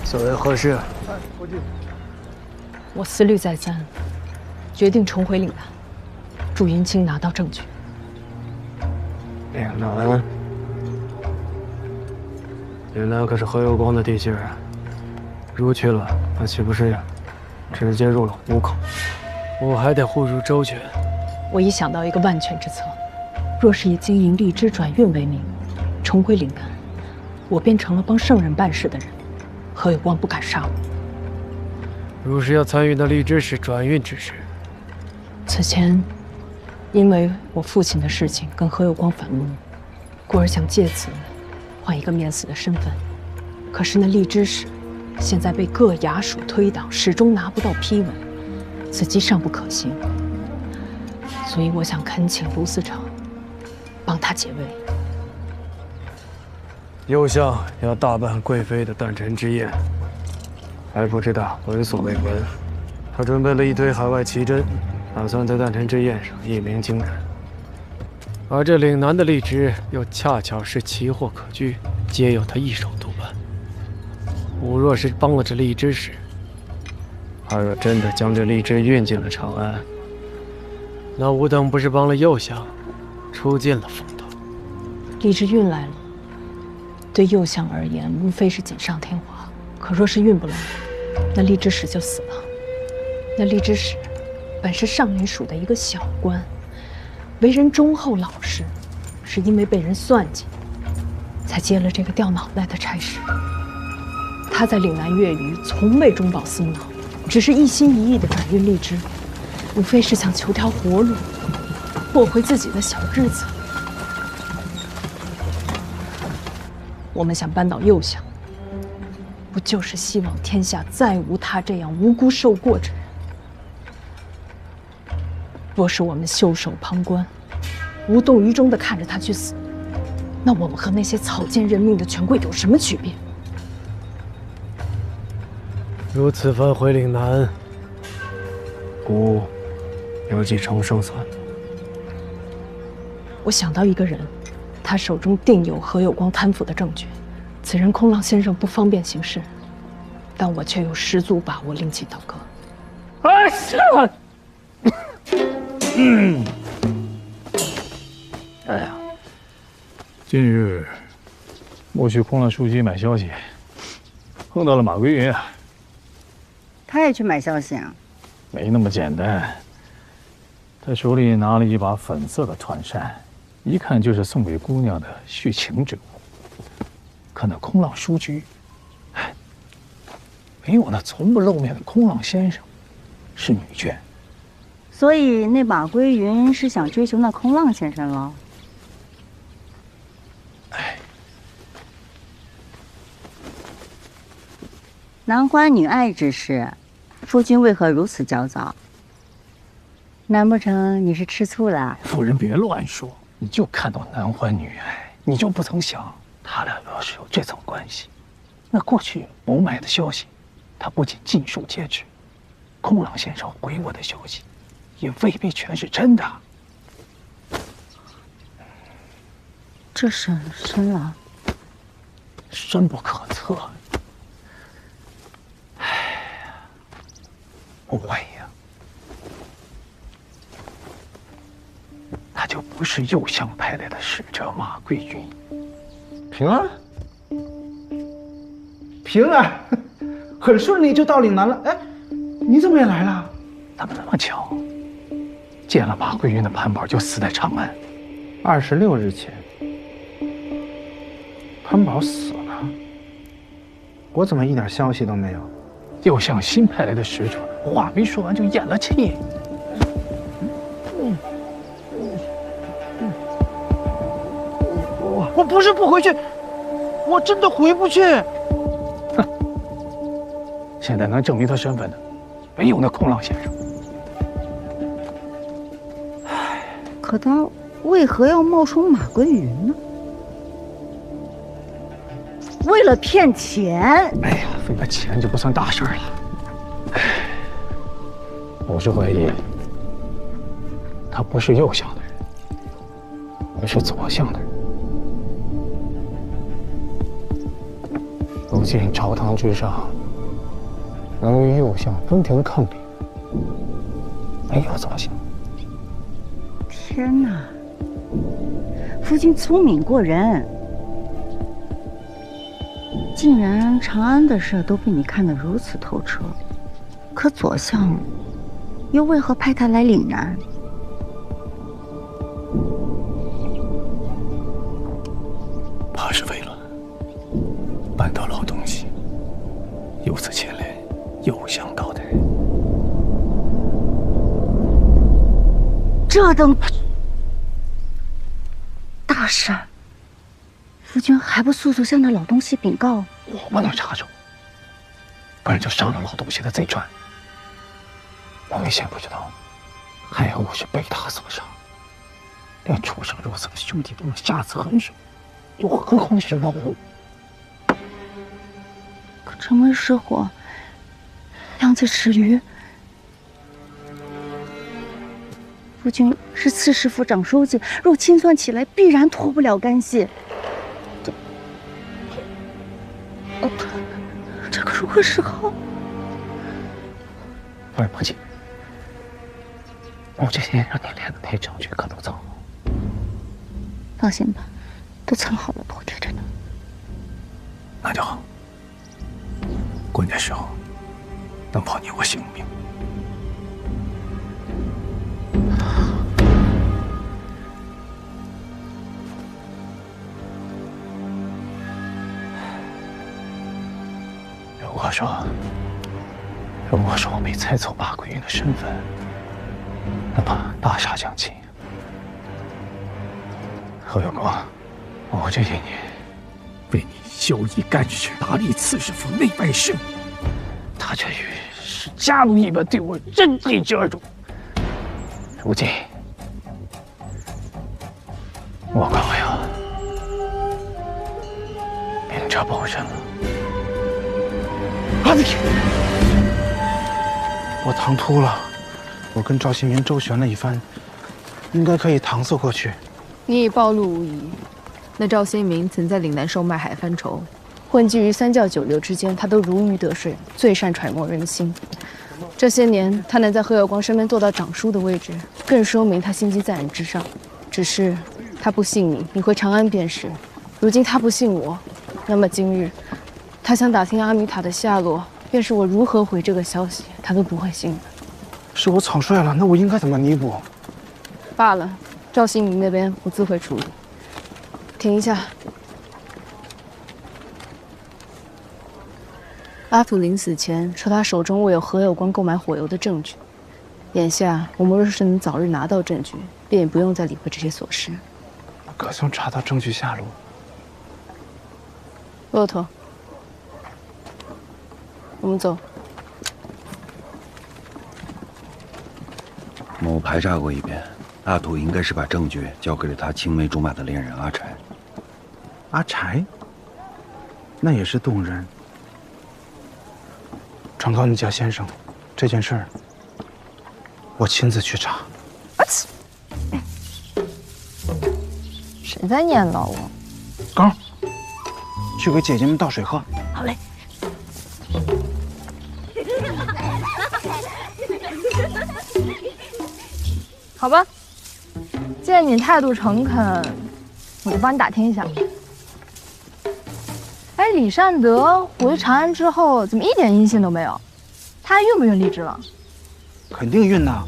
所谓何事？我思虑再三，决定重回岭南，助云清拿到证据。岭南，岭南可是何有光的地界啊！如去了，那岂不是直接入了虎口？我还得护住周全。我已想到一个万全之策，若是以经营荔枝转运为名，重回岭南，我便成了帮圣人办事的人，何有光不敢杀我。如是要参与那荔枝使转运之事，此前因为我父亲的事情跟何有光反目，故而想借此换一个免死的身份。可是那荔枝使现在被各衙署推挡，始终拿不到批文，此计尚不可行。所以我想恳请卢司长帮他解围。右相要大办贵妃的诞辰之宴，还不知道闻所未闻。他准备了一堆海外奇珍，打算在诞辰之宴上一鸣惊人。而这岭南的荔枝又恰巧是奇货可居，皆由他一手督办。吾若是帮了这荔枝使，他若真的将这荔枝运进了长安，那吾等不是帮了右相，出尽了风头。荔枝运来了，对右相而言无非是锦上添花，可若是运不来，那荔枝使就死了。那荔枝使本是上林署的一个小官，为人忠厚老实，是因为被人算计，才接了这个掉脑袋的差事。他在岭南越狱，从未中饱私囊，只是一心一意地转运荔枝，无非是想求条活路，过回自己的小日子。我们想扳倒右相，不就是希望天下再无他这样无辜受过之人？若是我们袖手旁观，无动于衷地看着他去死，那我们和那些草菅人命的权贵有什么区别？如此返回岭南，吾有几成胜算？我想到一个人，他手中定有何有光贪腐的证据。此人空浪先生不方便行事，但我却有十足把握另起倒戈。哎呀！哎呀，近日我去空浪书局买消息，碰到了马归云啊。他也去买消息啊？没那么简单，他手里拿了一把粉色的团扇，一看就是送给姑娘的续情之物。可那空浪书局，哎，没有那从不露面的空浪先生，是女眷。所以那马归云是想追求那空浪先生了。哎，男欢女爱之事，夫君为何如此焦躁？难不成你是吃醋了？夫人别乱说，你就看到男欢女爱，你就不曾想他俩要是有这层关系，那过去某买的消息，他不仅尽数皆知，空浪先生回我的消息，也未必全是真的。这事深了，深不可测。哎呀，我怀疑啊，他就不是右相派来的使者马桂云。平儿，平儿，很顺利就到岭南了。哎，你怎么也来了？怎么那么巧？见了马桂云的潘宝就死在长安。26日前，潘宝死了，我怎么一点消息都没有？右相新派来的使者，话没说完就咽了气。我不是不回去，我真的回不去。哼，现在能证明他身份的，唯有那空浪先生。可他为何要冒充马归云呢？为了骗钱。哎呀，为了钱就不算大事了。我是怀疑他不是右相的人，而是左相的人。如今朝堂之上，能与右相分庭抗礼，你又怎么想？天哪，夫君聪明过人，竟然长安的事都被你看得如此透彻。可左相又为何派他来岭南？怕是为了办到老东西，由此牵连右相到的。这等大事，夫君还不速速向那老东西禀告？我不能插手，不然就伤了老东西的贼船。我明显不知道，还有我是被他所杀，连畜生如此的兄弟都能下此狠手，又何况是老夫？可城门失火，粮秸吃鱼。夫君是刺史府长书记，若清算起来，必然脱不了干系。这可如何是好？夫人不急，我这些年让你练的那证据可都藏好。放心吧，都藏好了，妥帖着呢。那就好。关键时候能保你我性命。如果说我被猜错八鬼云的身份，那么大厦将倾。何有光，我这些年为你效益干事，打理刺史府内外事，他却于是加入一本对我针对之而主。如今我快要明哲保身了。阿弟，我唐突了，我跟赵新民周旋了一番，应该可以搪塞过去。你已暴露无遗。那赵新民曾在岭南售卖海帆绸，混迹于三教九流之间，他都如鱼得水，最善揣摩人心。这些年，他能在何有光身边做到长书的位置，更说明他心机在人之上。只是他不信你，你回长安便是。如今他不信我，那么今日他想打听阿米塔的下落，便是我如何回这个消息，他都不会信的。是我草率了，那我应该怎么弥补？罢了，赵新民那边我自会处理。停一下。阿土临死前说他手中握有何有光购买火油的证据，眼下我们若是能早日拿到证据，便也不用再理会这些琐事。可曾查到证据下落？骆驼，我们走。某排查过一遍，阿土应该是把证据交给了他青梅竹马的恋人阿柴。阿柴，那也是动人。传告你家先生，这件事儿我亲自去查。谁在念叨我？刚，去给姐姐们倒水喝。好嘞。好吧，既然你态度诚恳，我就帮你打听一下。哎，李善德回长安之后，怎么一点音信都没有？他还运不运荔枝了？肯定运呐，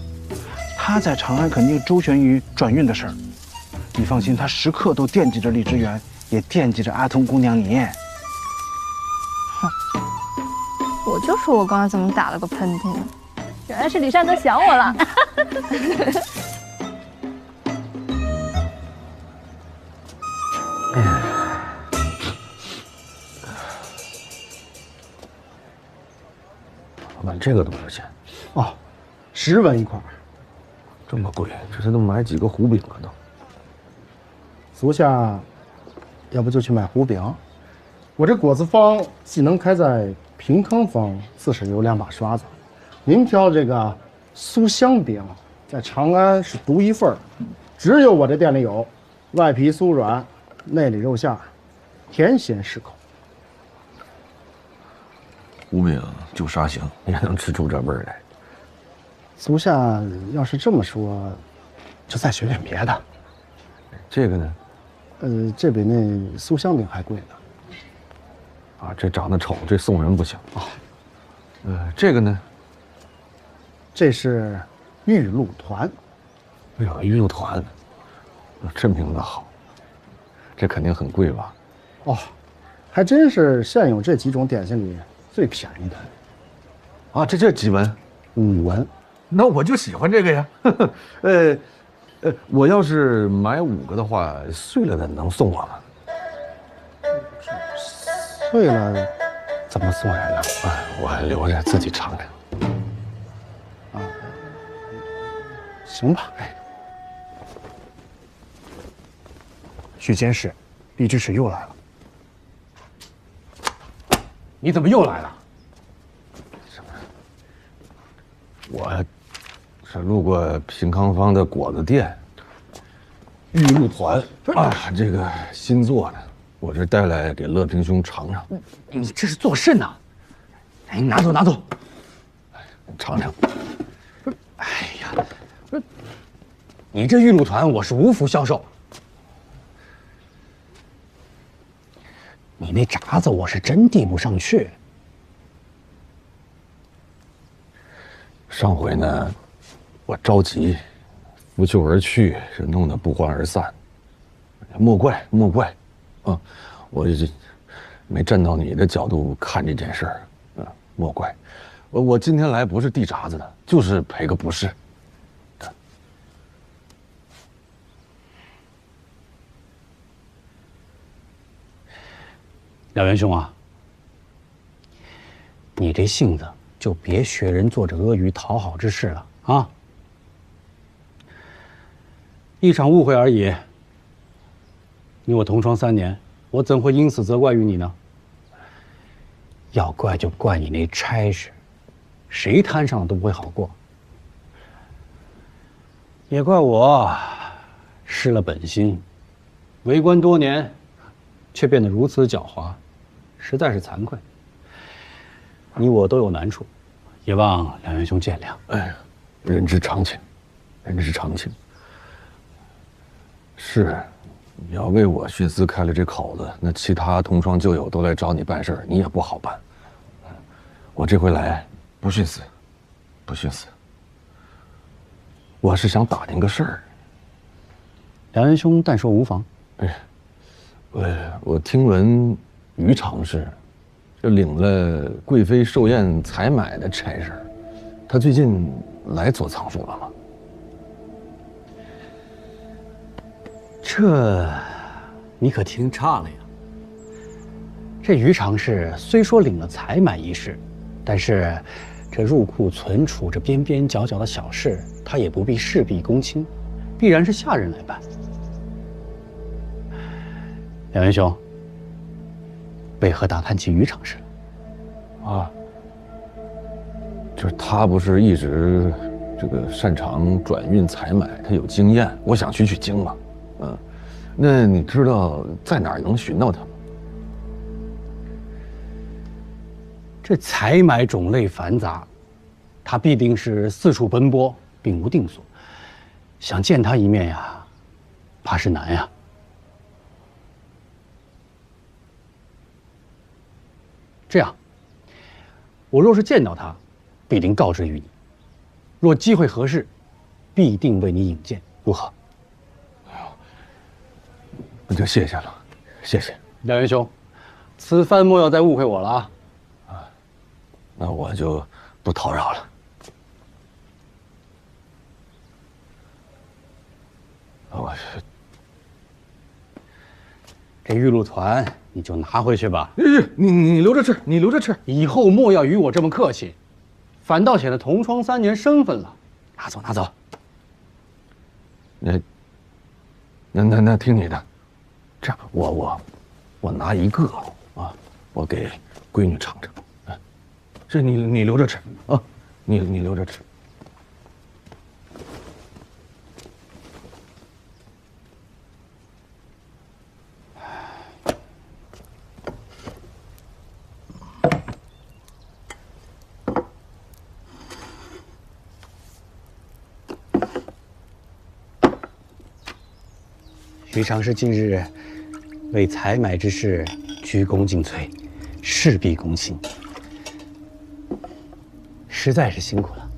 他在长安肯定周旋于转运的事儿。你放心，他时刻都惦记着荔枝园，也惦记着阿童姑娘你。我就说我刚才怎么打了个喷嚏呢？原来是李善德想我了。老板，这个多少钱？哦，10文一块。这么贵，这才能买几个糊饼啊都。足下，要不就去买糊饼。我这果子坊既能开在平康坊，自是有2把刷子。您挑这个酥香饼，在长安是独一份儿，只有我这店里有，外皮酥软，内里肉馅，甜咸适口。胡饼就杀行，也能吃出这味儿来。足下要是这么说，就再选选别的。这个呢？这比那酥香饼还贵呢。啊，这长得丑，这送人不行啊。这个呢？这是玉露团。哎呦，玉露团，这名字好。这肯定很贵吧？哦，还真是现有这几种点心里最便宜的。啊，这几文？5文。那我就喜欢这个呀。我要是买5个的话，碎了的能送我吗？碎了，怎么送人呢？我留着自己尝尝。啊，行吧。许监事，荔枝使又来了。你怎么又来了？我是路过平康坊的果子店，玉露团啊，这个新做的，我这带来给乐平兄尝尝。你这是做甚呢？哎，拿走拿走，尝尝。哎呀，不是，你这玉露团我是无福消受。你那炸子我是真递不上去。上回呢，我着急，拂袖而去，是弄得不欢而散。莫怪莫怪，啊，我这没站到你的角度看这件事儿，啊，莫怪。我今天来不是递闸子的，就是赔个不是。廖元兄啊，你这性子就别学人做着阿谀讨好之事了啊！一场误会而已，你我同窗3年，我怎会因此责怪于你呢？要怪就怪你那差事，谁摊上了都不会好过。也怪我失了本心，为官多年，却变得如此狡猾，实在是惭愧。你我都有难处，也望两元兄见谅。哎呀，人之常情，人之常情。是，你要为我徇私开了这口子，那其他同窗旧友都来找你办事儿，你也不好办。我这回来不徇私，不徇私。我是想打听个事儿。两元兄但说无妨。哎，我听闻于常氏就领了贵妃寿宴采买的差事，他最近来左藏府了吗？这，你可听差了呀。这于常氏虽说领了采买一事，但是这入库存储这边边角角的小事，他也不必事必躬亲，必然是下人来办。两元兄，为何打探起于常氏了？啊，就是他不是一直这个擅长转运采买，他有经验，我想取取经嘛。嗯，那你知道在哪儿能寻到他吗？这采买种类繁杂，他必定是四处奔波，并无定所。想见他一面呀，怕是难呀。这样，我若是见到他，必定告知于你；若机会合适，必定为你引荐，如何？那就谢谢了，谢谢廖元兄，此番莫要再误会我了啊！那我就不叨扰了。我这玉露团你就拿回去吧。你留着吃，你留着吃。以后莫要与我这么客气，反倒显得同窗3年身份了。拿走，拿走。那听你的。这样，我拿一个啊，我给闺女尝尝。啊，这你留着吃啊，你留着吃。于常侍近日为采买之事鞠躬尽瘁，事必躬行，实在是辛苦了。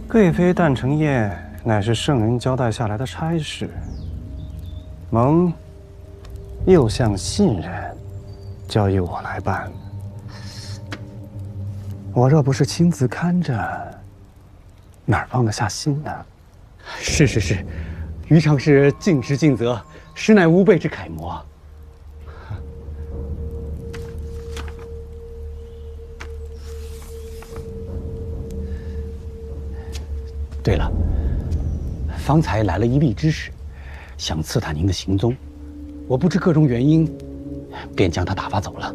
贵妃诞辰宴乃是圣人交代下来的差事，蒙右相信任，交由我来办。我若不是亲自看着，哪儿放得下心呢？是，于常侍尽职尽责，实乃吾辈之楷模。对了，方才来了一吏之使，想刺探您的行踪，我不知各种原因，便将他打发走了。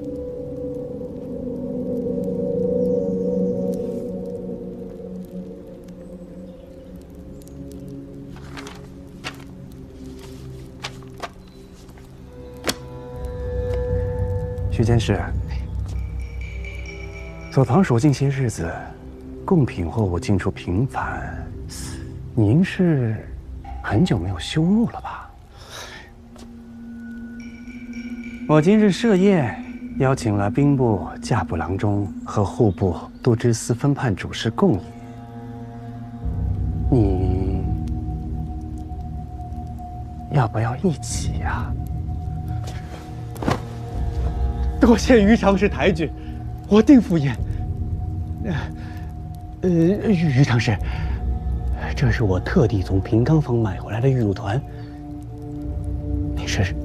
徐监事，左堂属近些日子，贡品货物进出频繁，您是很久没有休沐了吧？我今日设宴，邀请了兵部、驾部郎中和户部都知司分判主事共饮。你要不要一起呀？多谢于常侍抬举，我定赴宴。于常侍，这是我特地从平康坊买回来的玉露团，你试试。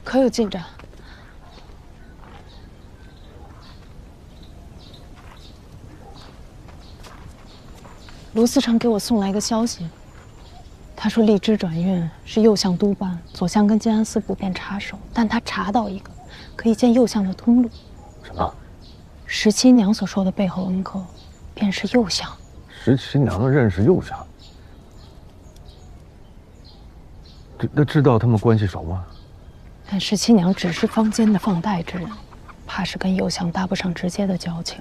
可有进展？卢思成给我送来一个消息，他说荔枝转运是右相督办，左相跟监安司不便插手，但他查到一个可以见右相的通路。什么17娘所说的背后恩客，便是右相。17娘认识右相，那知道他们关系熟吗？但17娘只是坊间的放贷之人，怕是跟右相搭不上直接的交情。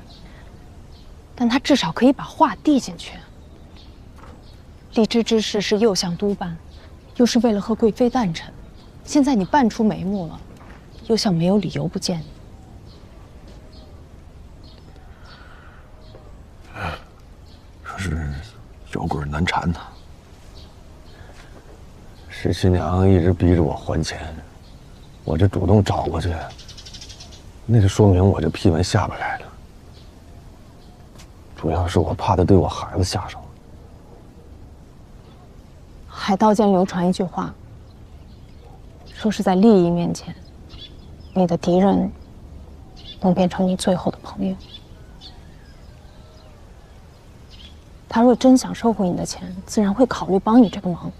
但她至少可以把话递进去。荔枝之事是右相督办，又是为了和贵妃诞辰，现在你办出眉目了，右相没有理由不见你。说是小鬼难缠呐。17娘一直逼着我还钱。我这主动找过去，那就说明我这批文下不来了。主要是我怕他对我孩子下手。海盗间流传一句话，说是在利益面前，你的敌人能变成你最后的朋友。他若真想收回你的钱，自然会考虑帮你这个忙。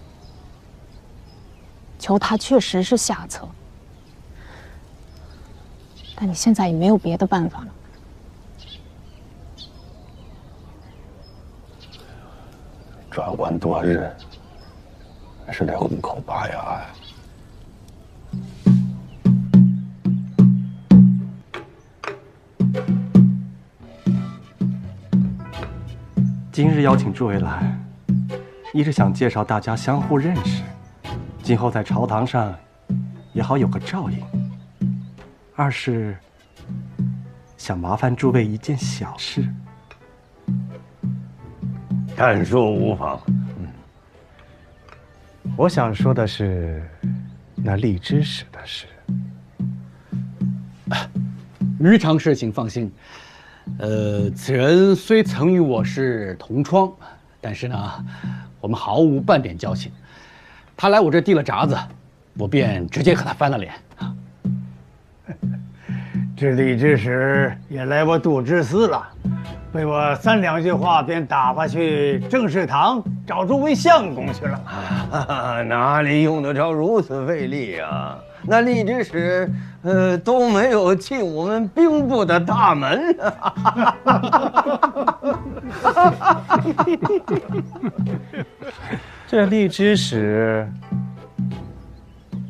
求他确实是下策。但你现在也没有别的办法了。转关多日，还是得混口拔牙呀。今日邀请诸位来，一是想介绍大家相互认识，今后在朝堂上也好有个照应。二是想麻烦诸位一件小事。但说无妨。我想说的是那荔枝使的事。于常侍请放心，此人虽曾与我是同窗，但是呢，我们毫无半点交情。他来我这递了札子，我便直接和他翻了脸。这荔枝使也来我杜之司了，被我3两句话便打发去正事堂找诸位相公去了。哪里用得着如此费力啊？那荔枝使，都没有进我们兵部的大门。这荔枝使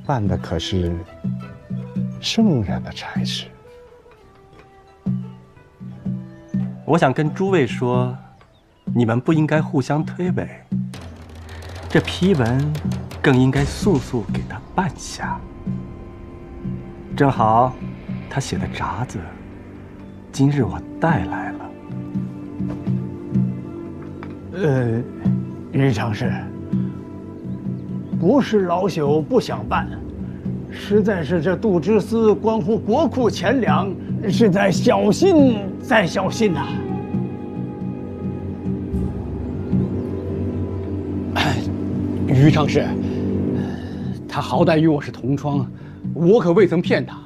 办的可是圣人的差事。我想跟诸位说，你们不应该互相推诿，这批文更应该速速给他办下。正好，他写的札子，今日我带来了。于常侍，不是老朽不想办，实在是这度支司关乎国库钱粮，是在小心再小心呐。于常侍，他好歹与我是同窗，我可未曾骗他。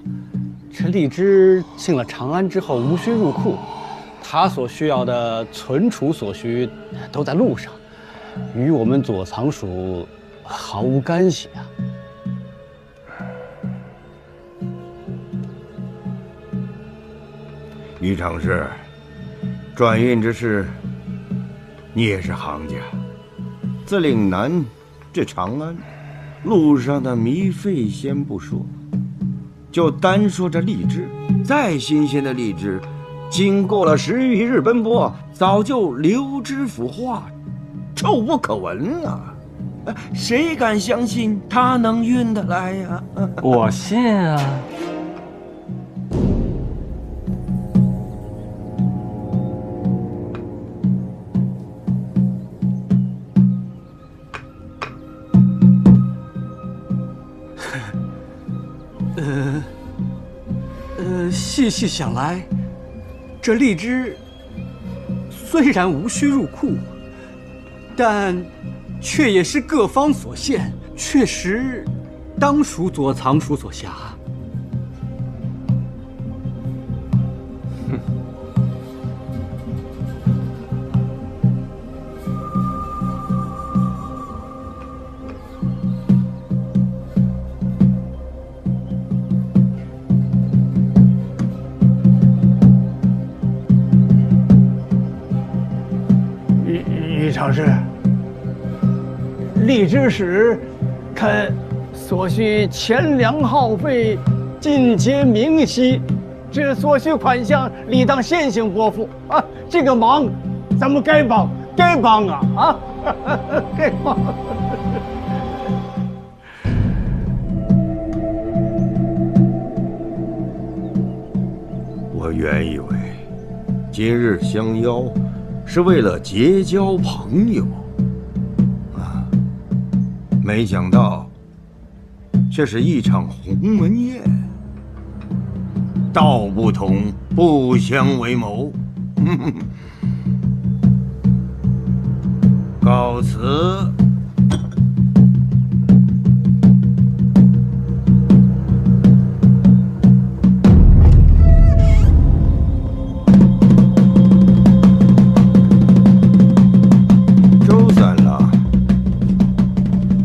这荔枝进了长安之后，无需入库，他所需要的存储所需都在路上，与我们左藏署毫无干系啊。于常侍，转运之事，你也是行家。自岭南至长安，路上的糜费先不说，就单说这荔枝，再新鲜的荔枝，经过了10余日奔波，早就流脂腐化，臭不可闻了。谁敢相信他能运得来呀？我信啊。细细想来，这荔枝虽然无需入库，但却也是各方所献，确实当属左藏署所辖。常侍，荔枝使看所需钱粮耗费尽皆明悉，这所需款项理当现行拨付啊！这个忙咱们该帮啊！该帮。我原以为今日相邀是为了结交朋友，没想到却是一场鸿门宴。道不同，不相为谋。告辞。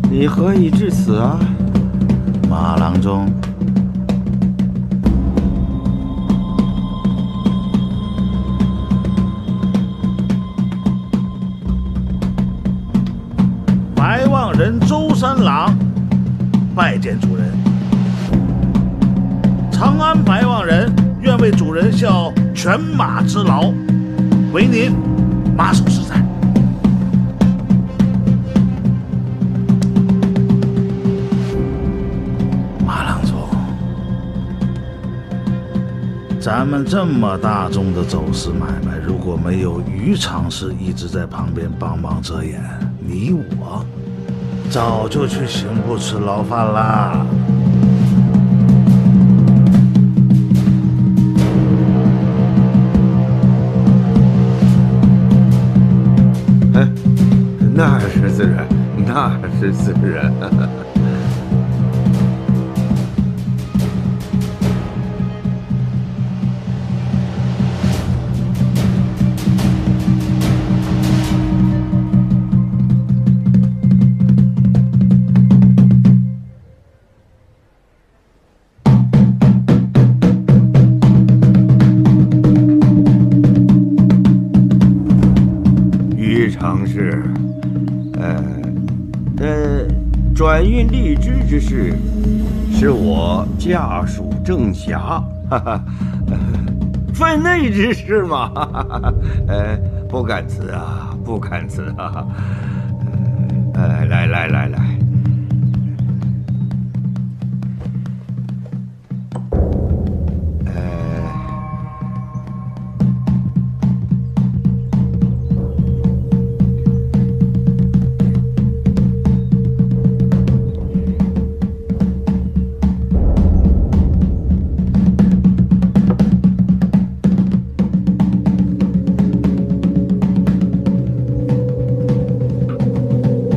你何以至此啊？马郎中，白望人周三郎拜见主人。长安白望人愿为主人效犬马之劳，为您马首是瞻。咱们这么大宗的走私买卖，如果没有于常侍一直在旁边帮忙遮掩，你我早就去刑部吃牢饭啦。那是自然，那是自然。件荔枝之事，是我家属郑侠，分内之事嘛，不敢辞啊，不敢辞啊。来。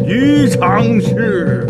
于常氏。